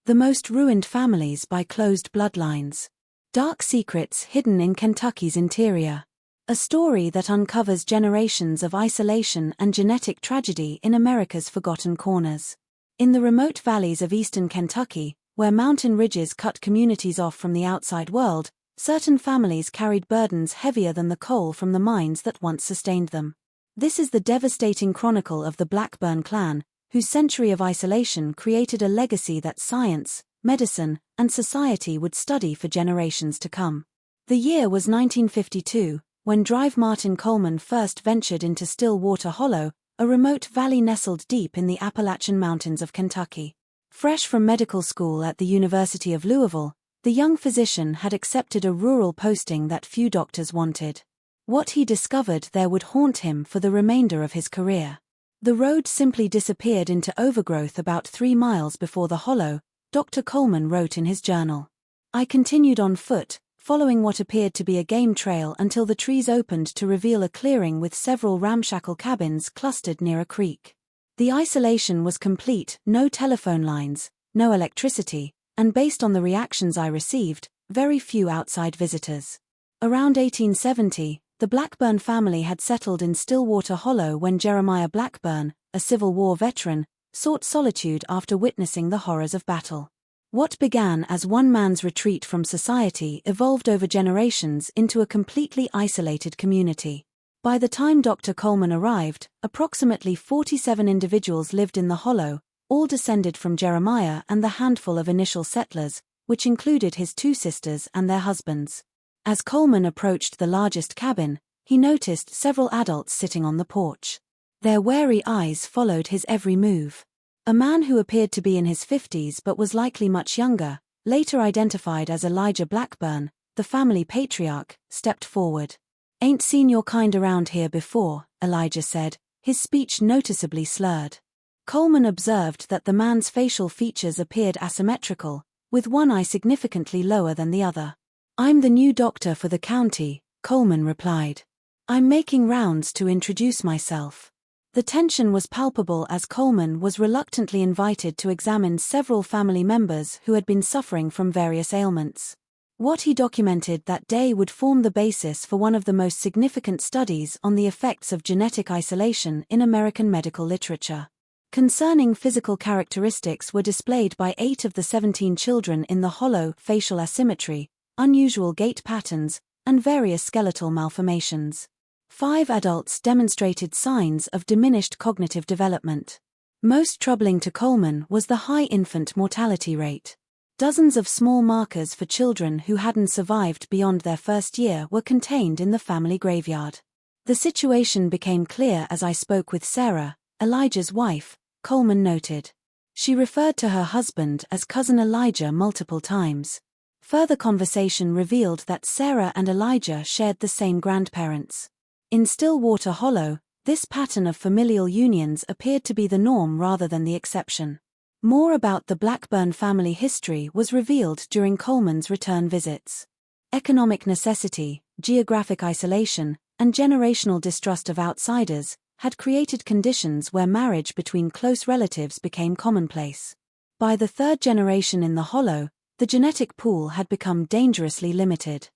The Most Ruined Families by Closed Bloodlines. Dark Secrets Hidden in Kentucky's Interior. A story that uncovers generations of isolation and genetic tragedy in America's forgotten corners. In the remote valleys of eastern Kentucky, where mountain ridges cut communities off from the outside world, certain families carried burdens heavier than the coal from the mines that once sustained them. This is the devastating chronicle of the Blackburn clan, whose century of isolation created a legacy that science, medicine, and society would study for generations to come. The year was 1952, when Drive Martin Coleman first ventured into Stillwater Hollow, a remote valley nestled deep in the Appalachian Mountains of Kentucky. Fresh from medical school at the University of Louisville, the young physician had accepted a rural posting that few doctors wanted. What he discovered there would haunt him for the remainder of his career. The road simply disappeared into overgrowth about 3 miles before the hollow, Dr. Coleman wrote in his journal. I continued on foot, following what appeared to be a game trail until the trees opened to reveal a clearing with several ramshackle cabins clustered near a creek. The isolation was complete, no telephone lines, no electricity, and based on the reactions I received, very few outside visitors. Around 1870, the Blackburn family had settled in Stillwater Hollow when Jeremiah Blackburn, a Civil War veteran, sought solitude after witnessing the horrors of battle. What began as one man's retreat from society evolved over generations into a completely isolated community. By the time Dr. Coleman arrived, approximately 47 individuals lived in the hollow, all descended from Jeremiah and the handful of initial settlers, which included his 2 sisters and their husbands. As Coleman approached the largest cabin, he noticed several adults sitting on the porch. Their wary eyes followed his every move. A man who appeared to be in his 50s but was likely much younger, later identified as Elijah Blackburn, the family patriarch, stepped forward. "Ain't seen your kind around here before," Elijah said, his speech noticeably slurred. Coleman observed that the man's facial features appeared asymmetrical, with one eye significantly lower than the other. "I'm the new doctor for the county," Coleman replied. "I'm making rounds to introduce myself." The tension was palpable as Coleman was reluctantly invited to examine several family members who had been suffering from various ailments. What he documented that day would form the basis for one of the most significant studies on the effects of genetic isolation in American medical literature. Concerning physical characteristics were displayed by 8 of the 17 children in the hollow: facial asymmetry, unusual gait patterns, and various skeletal malformations. 5 adults demonstrated signs of diminished cognitive development. Most troubling to Coleman was the high infant mortality rate. Dozens of small markers for children who hadn't survived beyond their first year were contained in the family graveyard. The situation became clear as I spoke with Sarah, Elijah's wife, Coleman noted. She referred to her husband as Cousin Elijah multiple times. Further conversation revealed that Sarah and Elijah shared the same grandparents. In Stillwater Hollow, this pattern of familial unions appeared to be the norm rather than the exception. More about the Blackburn family history was revealed during Coleman's return visits. Economic necessity, geographic isolation, and generational distrust of outsiders had created conditions where marriage between close relatives became commonplace. By the 3rd generation in the hollow, the genetic pool had become dangerously limited.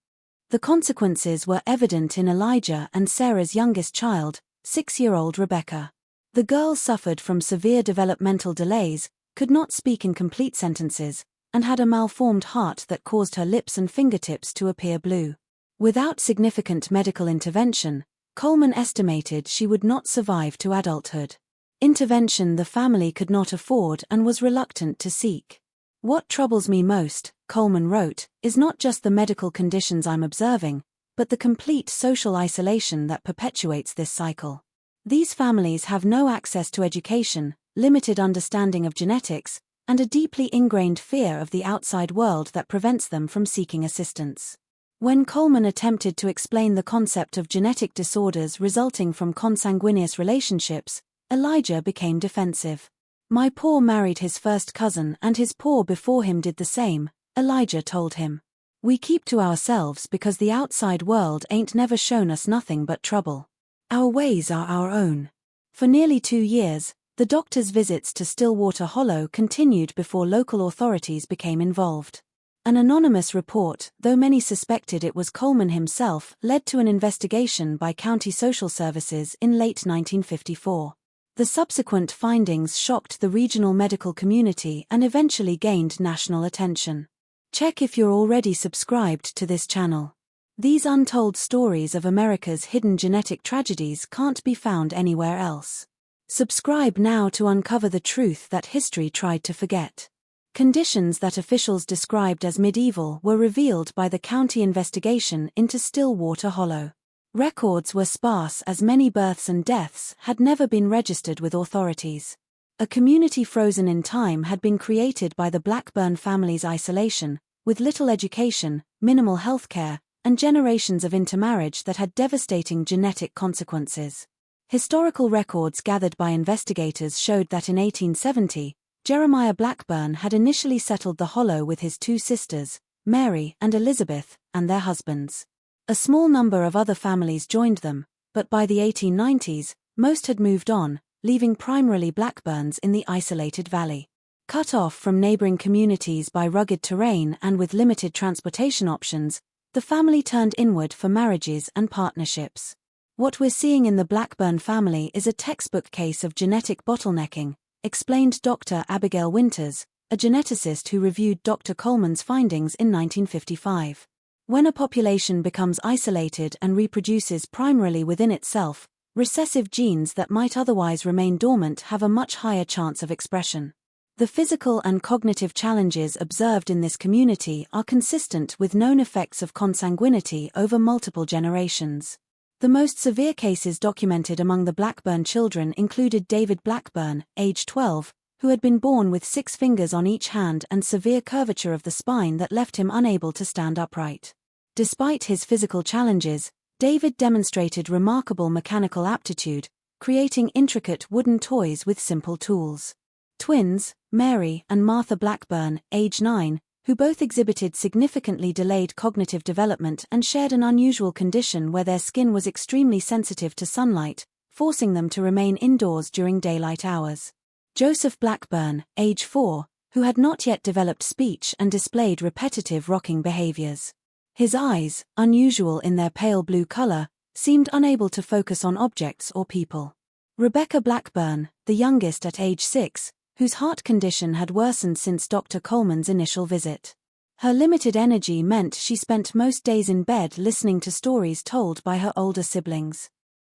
The consequences were evident in Elijah and Sarah's youngest child, 6-year-old Rebecca. The girl suffered from severe developmental delays, could not speak in complete sentences, and had a malformed heart that caused her lips and fingertips to appear blue. Without significant medical intervention, Coleman estimated she would not survive to adulthood. Intervention the family could not afford and was reluctant to seek. "What troubles me most," Coleman wrote, "is not just the medical conditions I'm observing, but the complete social isolation that perpetuates this cycle. These families have no access to education, limited understanding of genetics, and a deeply ingrained fear of the outside world that prevents them from seeking assistance." When Coleman attempted to explain the concept of genetic disorders resulting from consanguineous relationships, Elijah became defensive. "My paw married his first cousin and his paw before him did the same," Elijah told him. "We keep to ourselves because the outside world ain't never shown us nothing but trouble. Our ways are our own." For nearly 2 years, The doctor's visits to Stillwater Hollow continued before local authorities became involved. An anonymous report, though many suspected it was Coleman himself, led to an investigation by County Social Services in late 1954. The subsequent findings shocked the regional medical community and eventually gained national attention. Check if you're already subscribed to this channel. These untold stories of America's hidden genetic tragedies can't be found anywhere else. Subscribe now to uncover the truth that history tried to forget. Conditions that officials described as medieval were revealed by the county investigation into Stillwater Hollow. Records were sparse as many births and deaths had never been registered with authorities. A community frozen in time had been created by the Blackburn family's isolation, with little education, minimal health care, and generations of intermarriage that had devastating genetic consequences. Historical records gathered by investigators showed that in 1870, Jeremiah Blackburn had initially settled the Hollow with his two sisters, Mary and Elizabeth, and their husbands. A small number of other families joined them, but by the 1890s, most had moved on, leaving primarily Blackburns in the isolated valley. Cut off from neighboring communities by rugged terrain and with limited transportation options, the family turned inward for marriages and partnerships. What we're seeing in the Blackburn family is a textbook case of genetic bottlenecking, explained Dr. Abigail Winters, a geneticist who reviewed Dr. Coleman's findings in 1955. When a population becomes isolated and reproduces primarily within itself, recessive genes that might otherwise remain dormant have a much higher chance of expression. The physical and cognitive challenges observed in this community are consistent with known effects of consanguinity over multiple generations. The most severe cases documented among the Blackburn children included David Blackburn, age 12, who had been born with 6 fingers on each hand and severe curvature of the spine that left him unable to stand upright. Despite his physical challenges, David demonstrated remarkable mechanical aptitude, creating intricate wooden toys with simple tools. Twins, Mary and Martha Blackburn, age 9, who both exhibited significantly delayed cognitive development and shared an unusual condition where their skin was extremely sensitive to sunlight, forcing them to remain indoors during daylight hours. Joseph Blackburn, age 4, who had not yet developed speech and displayed repetitive rocking behaviors. His eyes, unusual in their pale blue color, seemed unable to focus on objects or people. Rebecca Blackburn, the youngest at age 6, whose heart condition had worsened since Dr. Coleman's initial visit. Her limited energy meant she spent most days in bed listening to stories told by her older siblings.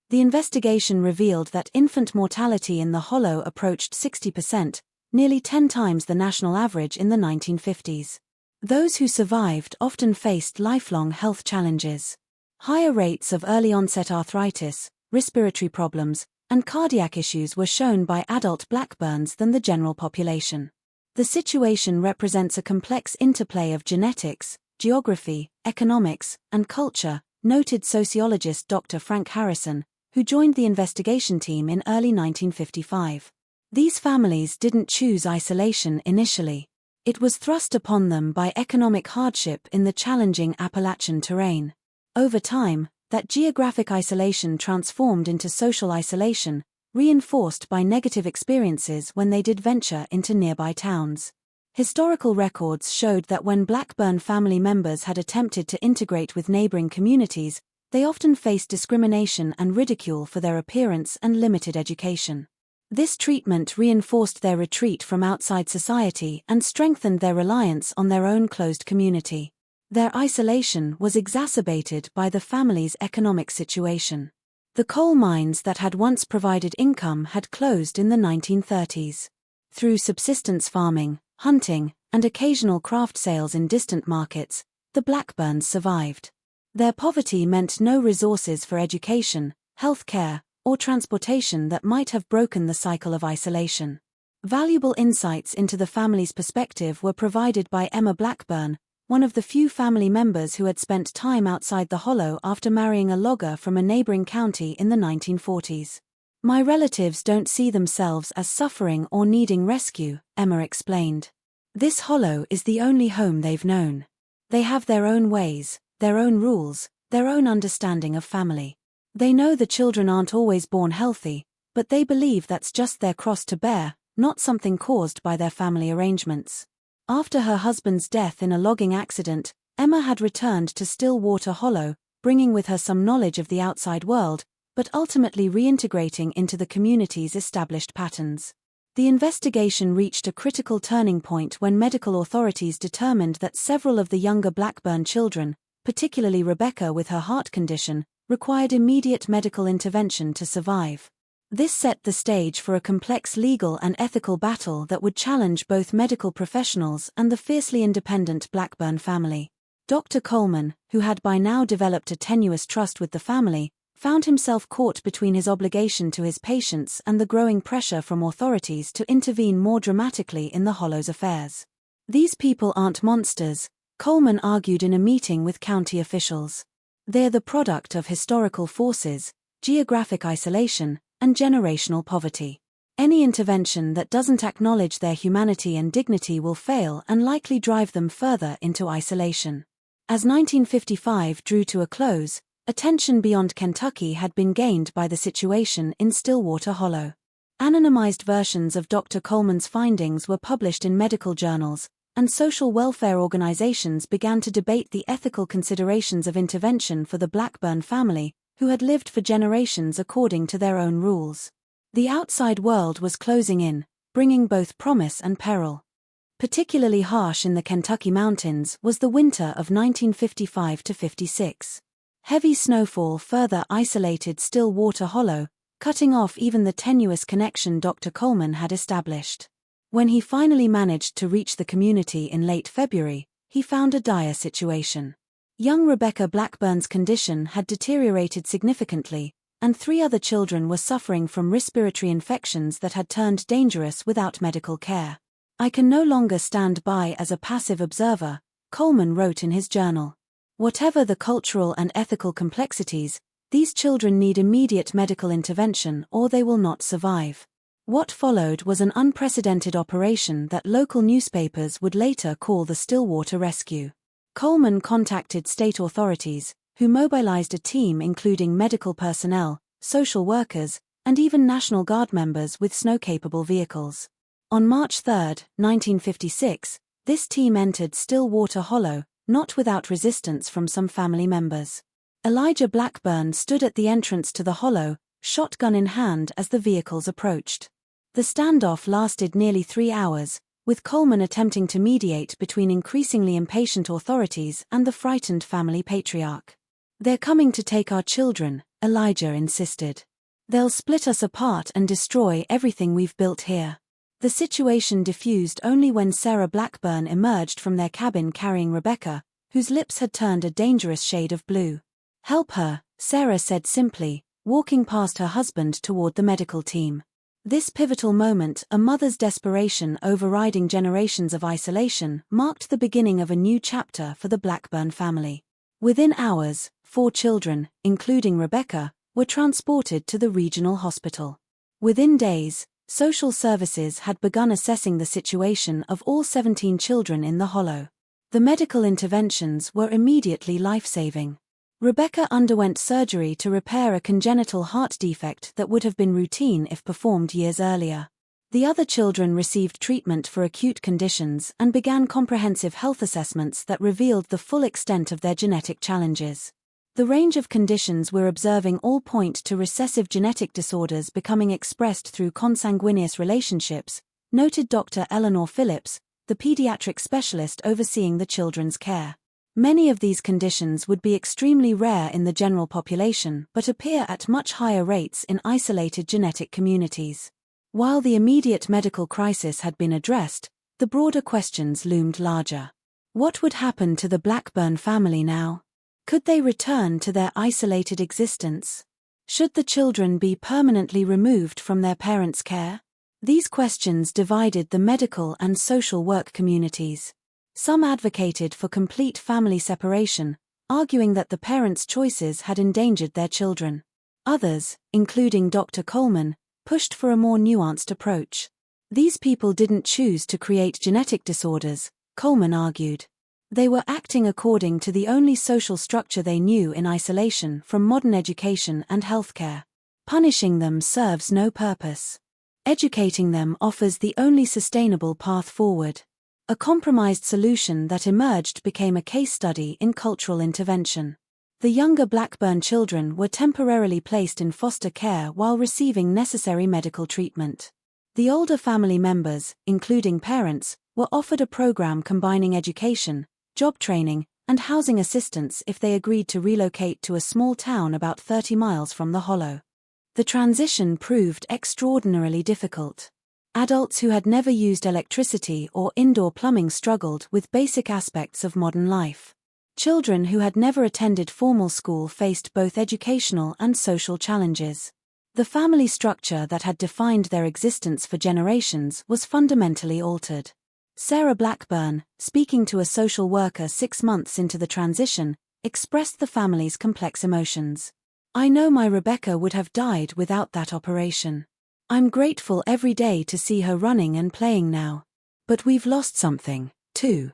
The investigation revealed that infant mortality in the Hollow approached 60%, nearly 10 times the national average in the 1950s. Those who survived often faced lifelong health challenges. Higher rates of early-onset arthritis, respiratory problems, and cardiac issues were shown by adult Blackburns than the general population. The situation represents a complex interplay of genetics, geography, economics, and culture, noted sociologist Dr. Frank Harrison, who joined the investigation team in early 1955. These families didn't choose isolation initially. It was thrust upon them by economic hardship in the challenging Appalachian terrain. Over time, that geographic isolation transformed into social isolation, reinforced by negative experiences when they did venture into nearby towns. Historical records showed that when Blackburn family members had attempted to integrate with neighboring communities, they often faced discrimination and ridicule for their appearance and limited education. This treatment reinforced their retreat from outside society and strengthened their reliance on their own closed community. Their isolation was exacerbated by the family's economic situation. The coal mines that had once provided income had closed in the 1930s. Through subsistence farming, hunting, and occasional craft sales in distant markets, the Blackburns survived. Their poverty meant no resources for education, health care, or transportation that might have broken the cycle of isolation. Valuable insights into the family's perspective were provided by Emma Blackburn, one of the few family members who had spent time outside the Hollow after marrying a logger from a neighboring county in the 1940s. "My relatives don't see themselves as suffering or needing rescue," Emma explained. "This Hollow is the only home they've known. They have their own ways, their own rules, their own understanding of family. They know the children aren't always born healthy, but they believe that's just their cross to bear, not something caused by their family arrangements. After her husband's death in a logging accident, Emma had returned to Stillwater Hollow, bringing with her some knowledge of the outside world, but ultimately reintegrating into the community's established patterns. The investigation reached a critical turning point when medical authorities determined that several of the younger Blackburn children, particularly Rebecca with her heart condition, required immediate medical intervention to survive. This set the stage for a complex legal and ethical battle that would challenge both medical professionals and the fiercely independent Blackburn family. Dr. Coleman, who had by now developed a tenuous trust with the family, found himself caught between his obligation to his patients and the growing pressure from authorities to intervene more dramatically in the Hollow's affairs. These people aren't monsters, Coleman argued in a meeting with county officials. They're the product of historical forces, geographic isolation, and generational poverty. Any intervention that doesn't acknowledge their humanity and dignity will fail and likely drive them further into isolation. As 1955 drew to a close, attention beyond Kentucky had been gained by the situation in Stillwater Hollow. Anonymized versions of Dr. Coleman's findings were published in medical journals, and social welfare organizations began to debate the ethical considerations of intervention for the Blackburn family, who had lived for generations according to their own rules. The outside world was closing in, bringing both promise and peril. Particularly harsh in the Kentucky mountains was the winter of 1955–56. Heavy snowfall further isolated Stillwater Hollow, cutting off even the tenuous connection Dr. Coleman had established. When he finally managed to reach the community in late February, he found a dire situation. Young Rebecca Blackburn's condition had deteriorated significantly, and 3 other children were suffering from respiratory infections that had turned dangerous without medical care. "I can no longer stand by as a passive observer," Coleman wrote in his journal. "Whatever the cultural and ethical complexities, these children need immediate medical intervention or they will not survive." What followed was an unprecedented operation that local newspapers would later call the Stillwater Rescue. Coleman contacted state authorities, who mobilized a team including medical personnel, social workers, and even National Guard members with snow-capable vehicles. On March 3, 1956, this team entered Stillwater Hollow, not without resistance from some family members. Elijah Blackburn stood at the entrance to the hollow, shotgun in hand as the vehicles approached. The standoff lasted nearly 3 hours, with Coleman attempting to mediate between increasingly impatient authorities and the frightened family patriarch. "They're coming to take our children," Elijah insisted. "They'll split us apart and destroy everything we've built here." The situation diffused only when Sarah Blackburn emerged from their cabin carrying Rebecca, whose lips had turned a dangerous shade of blue. "Help her," Sarah said simply, walking past her husband toward the medical team. This pivotal moment, a mother's desperation overriding generations of isolation, marked the beginning of a new chapter for the Blackburn family. Within hours, 4 children, including Rebecca, were transported to the regional hospital. Within days, social services had begun assessing the situation of all 17 children in the hollow. The medical interventions were immediately life-saving. Rebecca underwent surgery to repair a congenital heart defect that would have been routine if performed years earlier. The other children received treatment for acute conditions and began comprehensive health assessments that revealed the full extent of their genetic challenges. The range of conditions we're observing all point to recessive genetic disorders becoming expressed through consanguineous relationships, noted Dr. Eleanor Phillips, the pediatric specialist overseeing the children's care. Many of these conditions would be extremely rare in the general population but appear at much higher rates in isolated genetic communities. While the immediate medical crisis had been addressed, the broader questions loomed larger. What would happen to the Blackburn family now? Could they return to their isolated existence? Should the children be permanently removed from their parents' care? These questions divided the medical and social work communities. Some advocated for complete family separation, arguing that the parents' choices had endangered their children. Others, including Dr. Coleman, pushed for a more nuanced approach. These people didn't choose to create genetic disorders, Coleman argued. They were acting according to the only social structure they knew in isolation from modern education and healthcare. Punishing them serves no purpose. Educating them offers the only sustainable path forward. A compromised solution that emerged became a case study in cultural intervention. The younger Blackburn children were temporarily placed in foster care while receiving necessary medical treatment. The older family members, including parents, were offered a program combining education, job training, and housing assistance if they agreed to relocate to a small town about 30 miles from the Hollow. The transition proved extraordinarily difficult. Adults who had never used electricity or indoor plumbing struggled with basic aspects of modern life. Children who had never attended formal school faced both educational and social challenges. The family structure that had defined their existence for generations was fundamentally altered. Sarah Blackburn, speaking to a social worker 6 months into the transition, expressed the family's complex emotions. "I know my Rebecca would have died without that operation. I'm grateful every day to see her running and playing now. But we've lost something, too.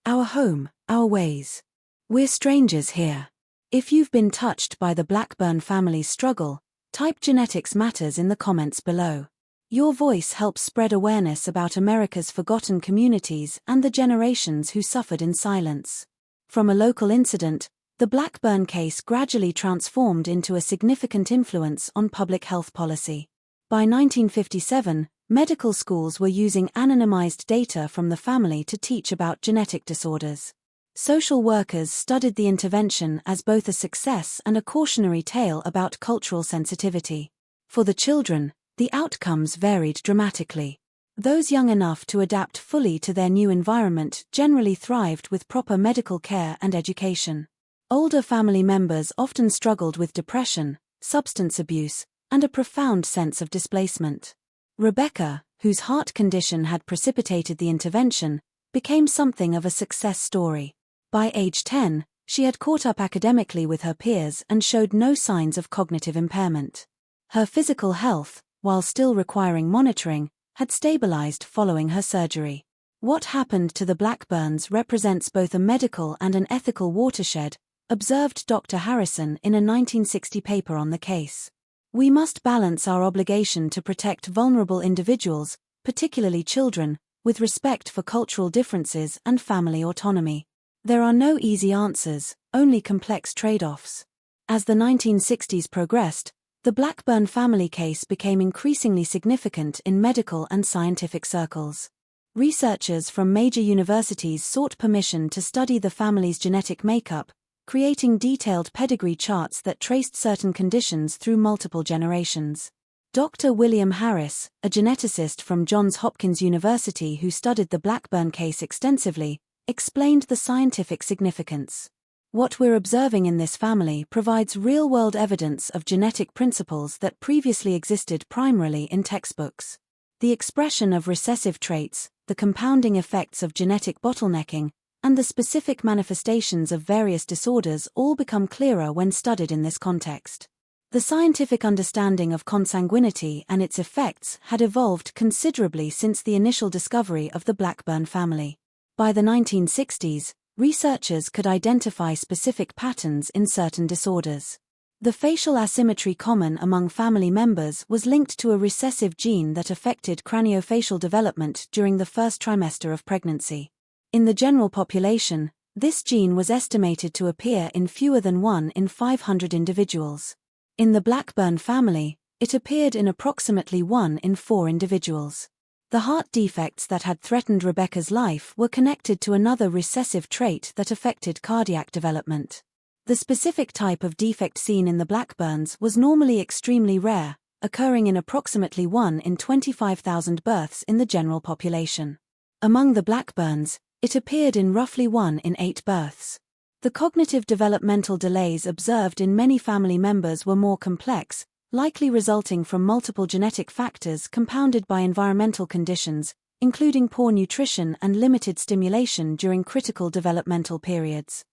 Our home, our ways. We're strangers here." If you've been touched by the Blackburn family's struggle, type Genetics Matters in the comments below. Your voice helps spread awareness about America's forgotten communities and the generations who suffered in silence. From a local incident, the Blackburn case gradually transformed into a significant influence on public health policy. By 1957, medical schools were using anonymized data from the family to teach about genetic disorders. Social workers studied the intervention as both a success and a cautionary tale about cultural sensitivity. For the children, the outcomes varied dramatically. Those young enough to adapt fully to their new environment generally thrived with proper medical care and education. Older family members often struggled with depression, substance abuse, and a profound sense of displacement. Rebecca, whose heart condition had precipitated the intervention, became something of a success story. By age 10, she had caught up academically with her peers and showed no signs of cognitive impairment. Her physical health, while still requiring monitoring, had stabilized following her surgery. What happened to the Blackburns represents both a medical and an ethical watershed, observed Dr. Harrison in a 1960 paper on the case. We must balance our obligation to protect vulnerable individuals, particularly children, with respect for cultural differences and family autonomy. There are no easy answers, only complex trade-offs. As the 1960s progressed, the Blackburn family case became increasingly significant in medical and scientific circles. Researchers from major universities sought permission to study the family's genetic makeup, creating detailed pedigree charts that traced certain conditions through multiple generations. Dr. William Harris, a geneticist from Johns Hopkins University who studied the Blackburn case extensively, explained the scientific significance. What we're observing in this family provides real-world evidence of genetic principles that previously existed primarily in textbooks. The expression of recessive traits, the compounding effects of genetic bottlenecking, and the specific manifestations of various disorders all become clearer when studied in this context. The scientific understanding of consanguinity and its effects had evolved considerably since the initial discovery of the Blackburn family. By the 1960s, researchers could identify specific patterns in certain disorders. The facial asymmetry common among family members was linked to a recessive gene that affected craniofacial development during the first trimester of pregnancy. In the general population, this gene was estimated to appear in fewer than 1 in 500 individuals. In the Blackburn family, it appeared in approximately 1 in 4 individuals. The heart defects that had threatened Rebecca's life were connected to another recessive trait that affected cardiac development. The specific type of defect seen in the Blackburns was normally extremely rare, occurring in approximately 1 in 25,000 births in the general population. Among the Blackburns, it appeared in roughly 1 in 8 births. The cognitive developmental delays observed in many family members were more complex, likely resulting from multiple genetic factors compounded by environmental conditions, including poor nutrition and limited stimulation during critical developmental periods.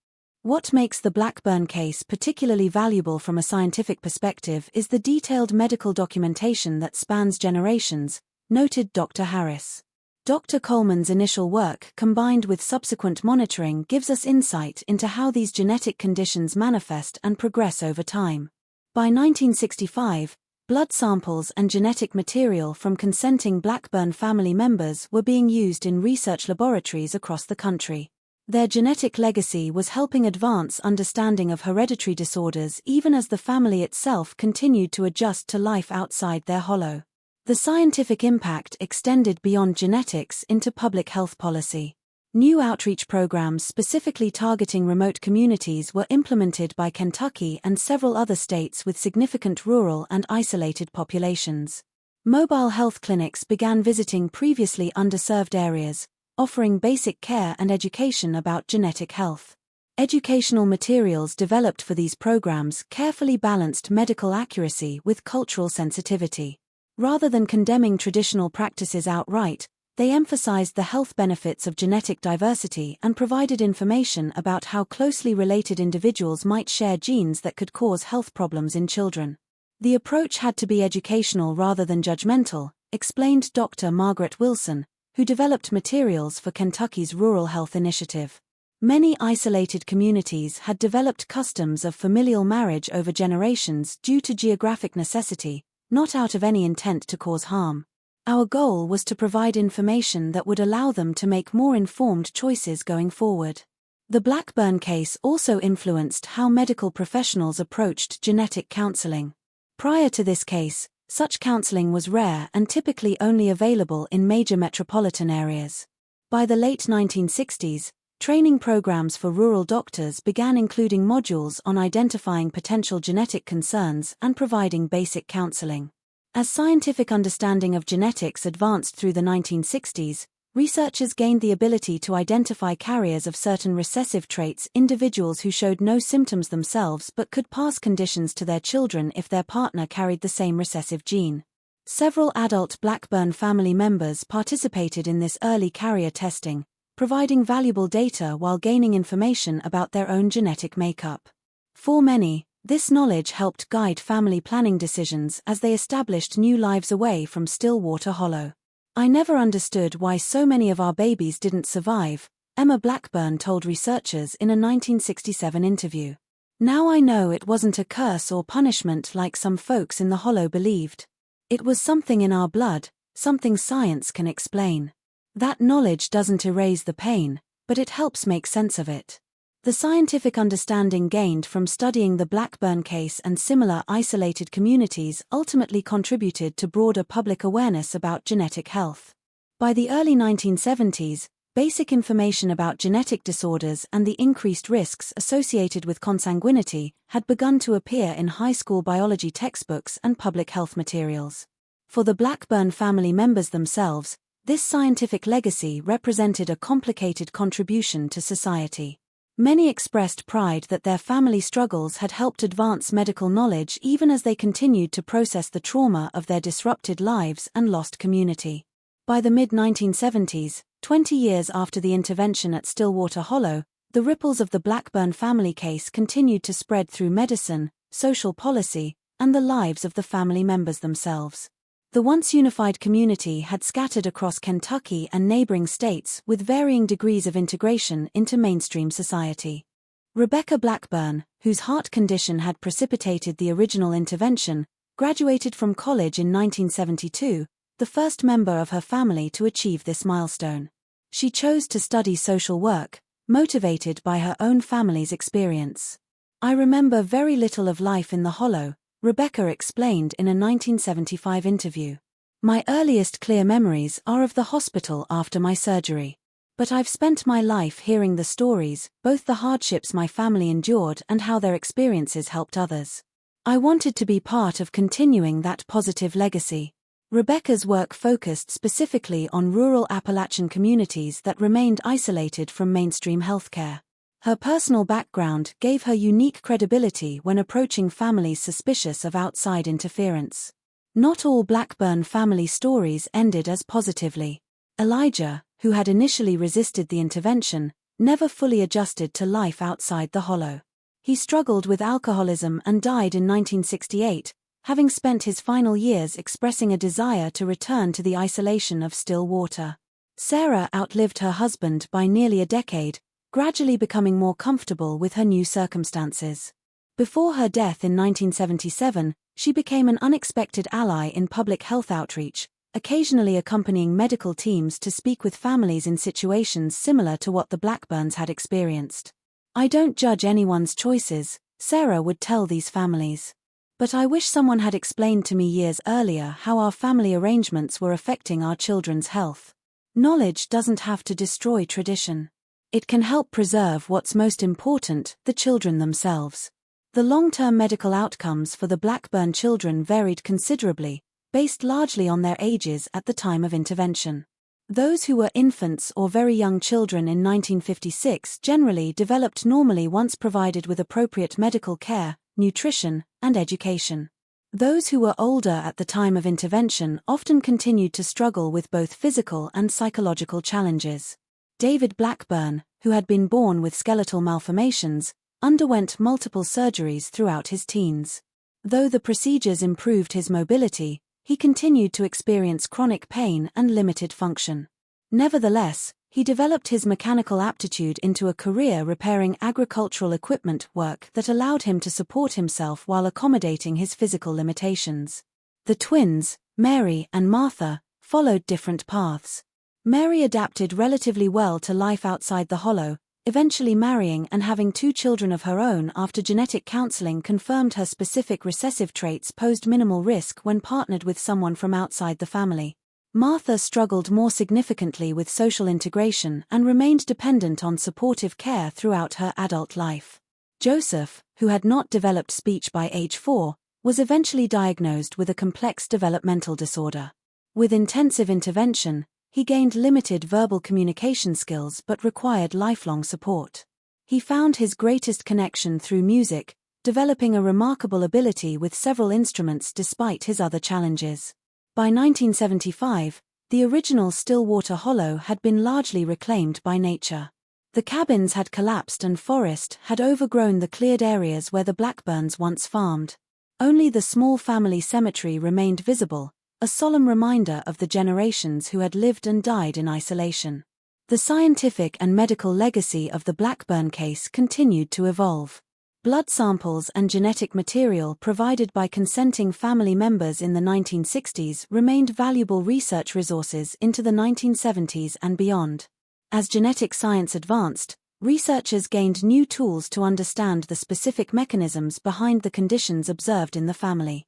What makes the Blackburn case particularly valuable from a scientific perspective is the detailed medical documentation that spans generations, noted Dr. Harris. Dr. Coleman's initial work combined with subsequent monitoring gives us insight into how these genetic conditions manifest and progress over time. By 1965, blood samples and genetic material from consenting Blackburn family members were being used in research laboratories across the country. Their genetic legacy was helping advance understanding of hereditary disorders even as the family itself continued to adjust to life outside their hollow. The scientific impact extended beyond genetics into public health policy. New outreach programs specifically targeting remote communities were implemented by Kentucky and several other states with significant rural and isolated populations. Mobile health clinics began visiting previously underserved areas, offering basic care and education about genetic health. Educational materials developed for these programs carefully balanced medical accuracy with cultural sensitivity. Rather than condemning traditional practices outright, they emphasized the health benefits of genetic diversity and provided information about how closely related individuals might share genes that could cause health problems in children. The approach had to be educational rather than judgmental, explained Dr. Margaret Wilson, who developed materials for Kentucky's Rural Health Initiative. Many isolated communities had developed customs of familial marriage over generations due to geographic necessity, not out of any intent to cause harm. Our goal was to provide information that would allow them to make more informed choices going forward. The Blackburn case also influenced how medical professionals approached genetic counseling. Prior to this case, such counseling was rare and typically only available in major metropolitan areas. By the late 1960s, training programs for rural doctors began including modules on identifying potential genetic concerns and providing basic counseling. As scientific understanding of genetics advanced through the 1960s, researchers gained the ability to identify carriers of certain recessive traits, individuals who showed no symptoms themselves but could pass conditions to their children if their partner carried the same recessive gene. Several adult Blackburn family members participated in this early carrier testing, providing valuable data while gaining information about their own genetic makeup. For many, this knowledge helped guide family planning decisions as they established new lives away from Stillwater Hollow. "I never understood why so many of our babies didn't survive," Emma Blackburn told researchers in a 1967 interview. "Now I know it wasn't a curse or punishment like some folks in the Hollow believed. It was something in our blood, something science can explain. That knowledge doesn't erase the pain, but it helps make sense of it." The scientific understanding gained from studying the Blackburn case and similar isolated communities ultimately contributed to broader public awareness about genetic health. By the early 1970s, basic information about genetic disorders and the increased risks associated with consanguinity had begun to appear in high school biology textbooks and public health materials. For the Blackburn family members themselves, this scientific legacy represented a complicated contribution to society. Many expressed pride that their family struggles had helped advance medical knowledge even as they continued to process the trauma of their disrupted lives and lost community. By the mid-1970s, 20 years after the intervention at Stillwater Hollow, the ripples of the Blackburn family case continued to spread through medicine, social policy, and the lives of the family members themselves. The once unified community had scattered across Kentucky and neighboring states with varying degrees of integration into mainstream society. Rebecca Blackburn, whose heart condition had precipitated the original intervention, graduated from college in 1972, the first member of her family to achieve this milestone. She chose to study social work, motivated by her own family's experience. "I remember very little of life in the Hollow," Rebecca explained in a 1975 interview. "My earliest clear memories are of the hospital after my surgery. But I've spent my life hearing the stories, both the hardships my family endured and how their experiences helped others. I wanted to be part of continuing that positive legacy." Rebecca's work focused specifically on rural Appalachian communities that remained isolated from mainstream healthcare. Her personal background gave her unique credibility when approaching families suspicious of outside interference. Not all Blackburn family stories ended as positively. Elijah, who had initially resisted the intervention, never fully adjusted to life outside the Hollow. He struggled with alcoholism and died in 1968, having spent his final years expressing a desire to return to the isolation of Stillwater. Sarah outlived her husband by nearly a decade, gradually becoming more comfortable with her new circumstances. Before her death in 1977, She became an unexpected ally in public health outreach, occasionally accompanying medical teams to speak with families in situations similar to what the Blackburns had experienced. "I don't judge anyone's choices," Sarah would tell these families. "But I wish someone had explained to me years earlier how our family arrangements were affecting our children's health." Knowledge doesn't have to destroy tradition. It can help preserve what's most important, the children themselves. The long-term medical outcomes for the Blackburn children varied considerably, based largely on their ages at the time of intervention. Those who were infants or very young children in 1956 generally developed normally once provided with appropriate medical care, nutrition, and education. Those who were older at the time of intervention often continued to struggle with both physical and psychological challenges. David Blackburn, who had been born with skeletal malformations, underwent multiple surgeries throughout his teens. Though the procedures improved his mobility, he continued to experience chronic pain and limited function. Nevertheless, he developed his mechanical aptitude into a career repairing agricultural equipment work that allowed him to support himself while accommodating his physical limitations. The twins, Mary and Martha, followed different paths. Mary adapted relatively well to life outside the Hollow, eventually marrying and having 2 children of her own after genetic counseling confirmed her specific recessive traits posed minimal risk when partnered with someone from outside the family. Martha struggled more significantly with social integration and remained dependent on supportive care throughout her adult life. Joseph, who had not developed speech by age 4, was eventually diagnosed with a complex developmental disorder. With intensive intervention, he gained limited verbal communication skills but required lifelong support. He found his greatest connection through music, developing a remarkable ability with several instruments despite his other challenges. By 1975, the original Stillwater Hollow had been largely reclaimed by nature. The cabins had collapsed and forest had overgrown the cleared areas where the Blackburns once farmed. Only the small family cemetery remained visible, a solemn reminder of the generations who had lived and died in isolation. The scientific and medical legacy of the Blackburn case continued to evolve. Blood samples and genetic material provided by consenting family members in the 1960s remained valuable research resources into the 1970s and beyond. As genetic science advanced, researchers gained new tools to understand the specific mechanisms behind the conditions observed in the family.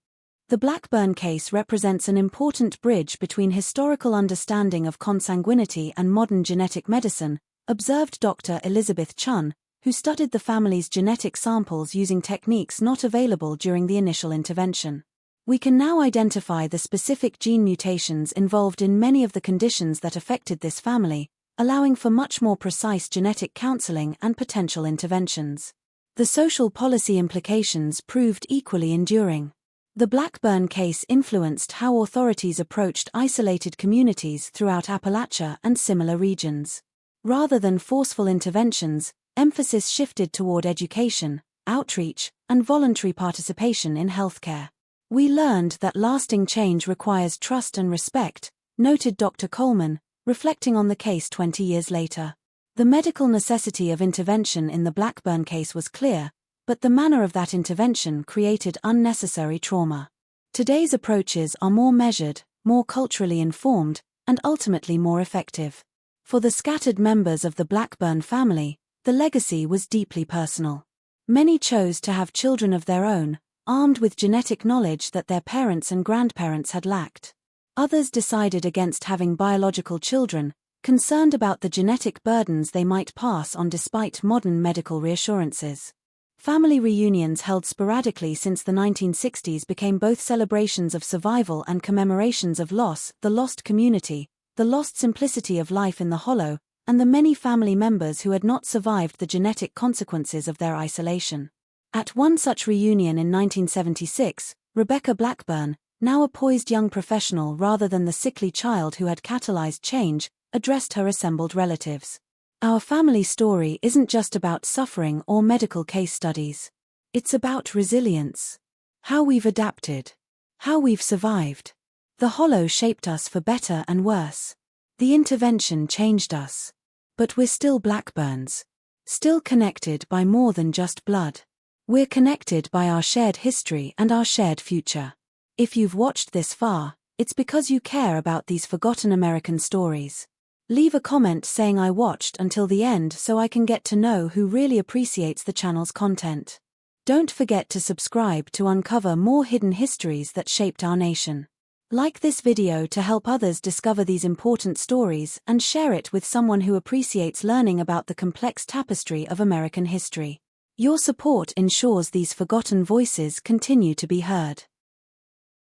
The Blackburn case represents an important bridge between historical understanding of consanguinity and modern genetic medicine, observed Dr. Elizabeth Chun, who studied the family's genetic samples using techniques not available during the initial intervention. We can now identify the specific gene mutations involved in many of the conditions that affected this family, allowing for much more precise genetic counseling and potential interventions. The social policy implications proved equally enduring. The Blackburn case influenced how authorities approached isolated communities throughout Appalachia and similar regions. Rather than forceful interventions, emphasis shifted toward education, outreach, and voluntary participation in healthcare. "We learned that lasting change requires trust and respect," noted Dr. Coleman, reflecting on the case 20 years later. The medical necessity of intervention in the Blackburn case was clear, but the manner of that intervention created unnecessary trauma. Today's approaches are more measured, more culturally informed, and ultimately more effective. For the scattered members of the Blackburn family, the legacy was deeply personal. Many chose to have children of their own, armed with genetic knowledge that their parents and grandparents had lacked. Others decided against having biological children, concerned about the genetic burdens they might pass on despite modern medical reassurances. Family reunions held sporadically since the 1960s became both celebrations of survival and commemorations of loss, the lost community, the lost simplicity of life in the Hollow, and the many family members who had not survived the genetic consequences of their isolation. At one such reunion in 1976, Rebecca Blackburn, now a poised young professional rather than the sickly child who had catalyzed change, addressed her assembled relatives. "Our family story isn't just about suffering or medical case studies. It's about resilience. How we've adapted. How we've survived. The Hollow shaped us for better and worse. The intervention changed us. But we're still Blackburns. Still connected by more than just blood." We're connected by our shared history and our shared future. If you've watched this far, it's because you care about these forgotten American stories. Leave a comment saying I watched until the end so I can get to know who really appreciates the channel's content. Don't forget to subscribe to uncover more hidden histories that shaped our nation. Like this video to help others discover these important stories and share it with someone who appreciates learning about the complex tapestry of American history. Your support ensures these forgotten voices continue to be heard.